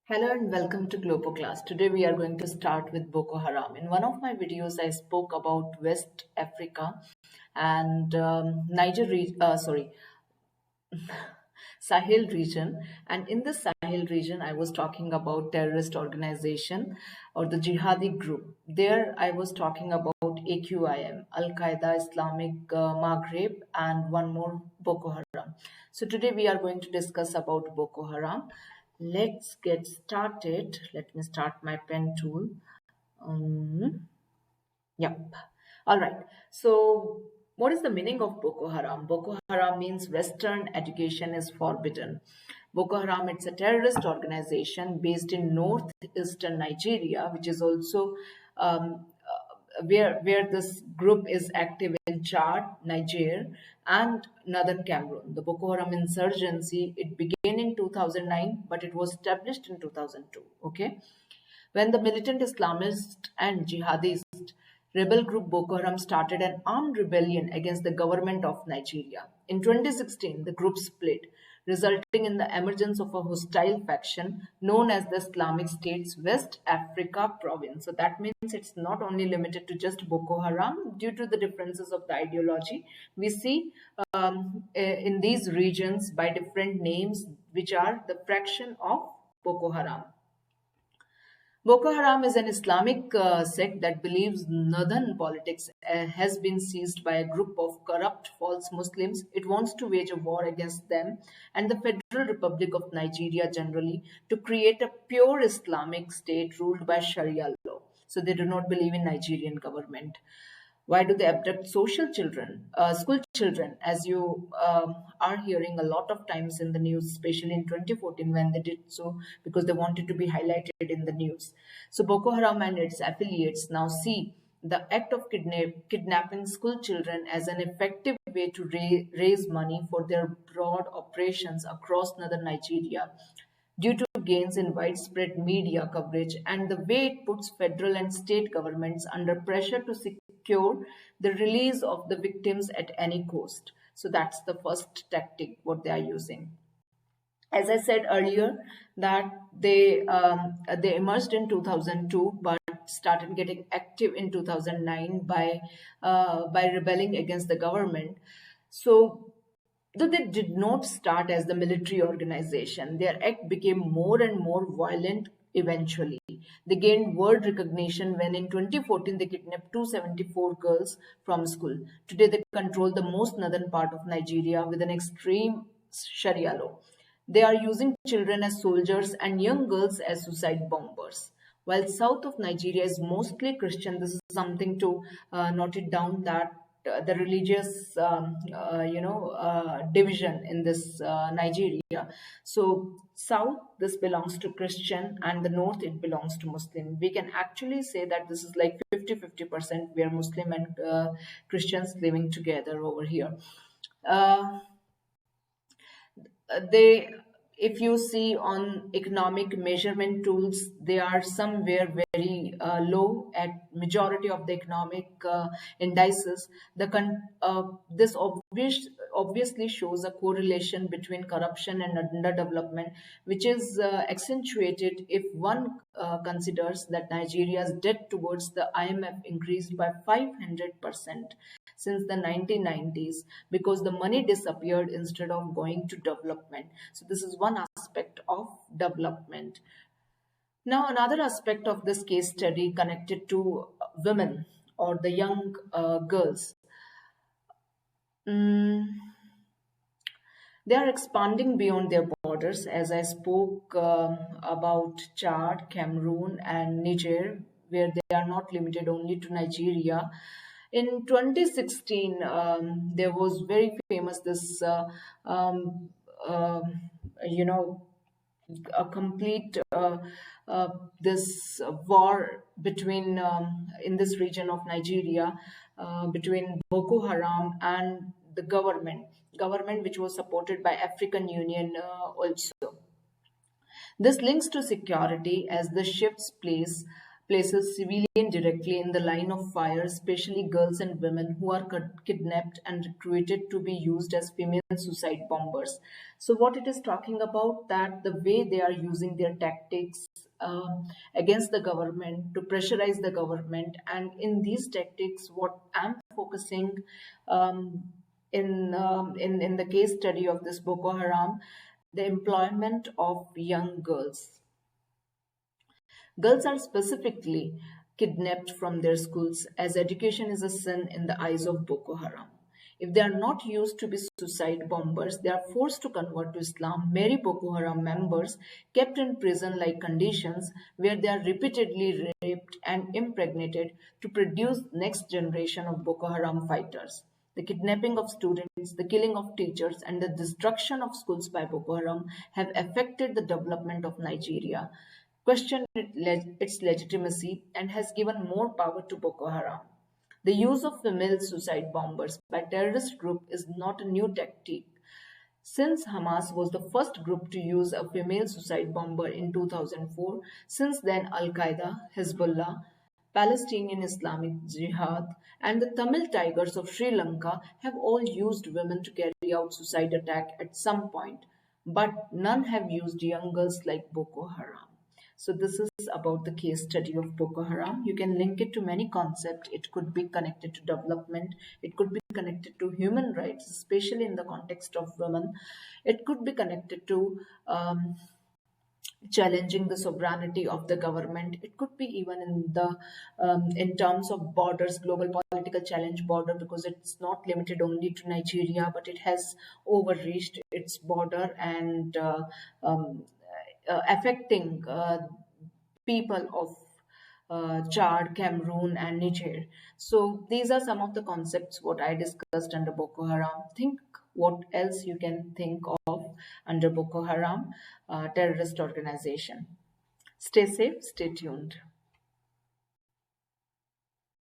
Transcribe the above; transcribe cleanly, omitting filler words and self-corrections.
Hello and welcome to Global Class. Today we are going to start with Boko Haram. In one of my videos, I spoke about West Africa and Sahel region. And in the Sahel region, I was talking about terrorist organization or the jihadi group. There, I was talking about AQIM, Al Qaeda, Islamic Maghreb, and one more Boko Haram. So today we are going to discuss about Boko Haram. Let's get started. Let me start my pen tool. Um, Yep. All right. So, what is the meaning of Boko Haram? Boko Haram means Western education is forbidden. Boko Haram, it's a terrorist organization based in northeastern Nigeria, which is also where this group is active in Chad, Niger, and northern Cameroon. The Boko Haram insurgency, it began in 2009, but it was established in 2002. Okay. When the militant Islamist and jihadist rebel group Boko Haram started an armed rebellion against the government of Nigeria. In 2016, the group split, resulting in the emergence of a hostile faction known as the Islamic State's West Africa province. So that means it's not only limited to just Boko Haram. Due to the differences of the ideology, we see in these regions by different names, which are the fraction of Boko Haram. Boko Haram is an Islamic sect that believes northern politics has been seized by a group of corrupt false Muslims. It wants to wage a war against them and the Federal Republic of Nigeria generally to create a pure Islamic state ruled by Sharia law. So they do not believe in Nigerian government. Why do they abduct school children, as you are hearing a lot of times in the news, especially in 2014 when they did so, because they wanted to be highlighted in the news. So Boko Haram and its affiliates now see the act of kidnapping school children as an effective way to raise money for their broad operations across northern Nigeria due to gains in widespread media coverage and the way it puts federal and state governments under pressure to secure the release of the victims at any cost. So that's the first tactic what they are using. As I said earlier, that they emerged in 2002, but started getting active in 2009 by rebelling against the government. So though they did not start as the military organization, their act became more and more violent eventually. They gained world recognition when in 2014 they kidnapped 274 girls from school. Today they control the most northern part of Nigeria with an extreme Sharia law. They are using children as soldiers and young girls as suicide bombers. While south of Nigeria is mostly Christian, this is something to note it down that the religious division in this Nigeria. So south this belongs to Christian and the north it belongs to Muslim. We can actually say that this is like 50-50% where Muslim and Christians living together over here. They, if you see on economic measurement tools, they are somewhere very low at majority of the economic indices. This obviously shows a correlation between corruption and underdevelopment, which is accentuated if one considers that Nigeria's debt towards the IMF increased by 500% since the 1990s because the money disappeared instead of going to development. So this is one aspect of development. Now another aspect of this case study connected to women or the young girls. They are expanding beyond their borders, as I spoke about Chad, Cameroon, and Niger, where they are not limited only to Nigeria. In 2016, there was very famous this, you know, a complete this war between in this region of Nigeria between Boko Haram and the government which was supported by African Union also. This links to security as the shifts places civilians directly in the line of fire, especially girls and women who are kidnapped and recruited to be used as female suicide bombers. So, what it is talking about that the way they are using their tactics against the government to pressurize the government, and in these tactics, what I'm focusing um, in the case study of this Boko Haram, the employment of young girls. Girls are specifically kidnapped from their schools as education is a sin in the eyes of Boko Haram. If they are not used to be suicide bombers, they are forced to convert to Islam, marry Boko Haram members, kept in prison like conditions where they are repeatedly raped and impregnated to produce next generation of Boko Haram fighters. The kidnapping of students, the killing of teachers, and the destruction of schools by Boko Haram have affected the development of Nigeria, questioned its legitimacy, and has given more power to Boko Haram. The use of female suicide bombers by terrorist group is not a new tactic. Since Hamas was the first group to use a female suicide bomber in 2004, since then Al Qaeda, Hezbollah, Palestinian Islamic Jihad, and the Tamil Tigers of Sri Lanka have all used women to carry out suicide attack at some point, but none have used young girls like Boko Haram. So this is about the case study of Boko Haram. You can link it to many concepts. It could be connected to development. It could be connected to human rights, especially in the context of women. It could be connected to challenging the sovereignty of the government. It could be even in terms of borders, global political challenge border, because it's not limited only to Nigeria, but it has overreached its border and affecting people of Chad, Cameroon, and Niger. So these are some of the concepts what I discussed under Boko Haram. Think what else you can think of under Boko Haram terrorist organization. Stay safe, stay tuned.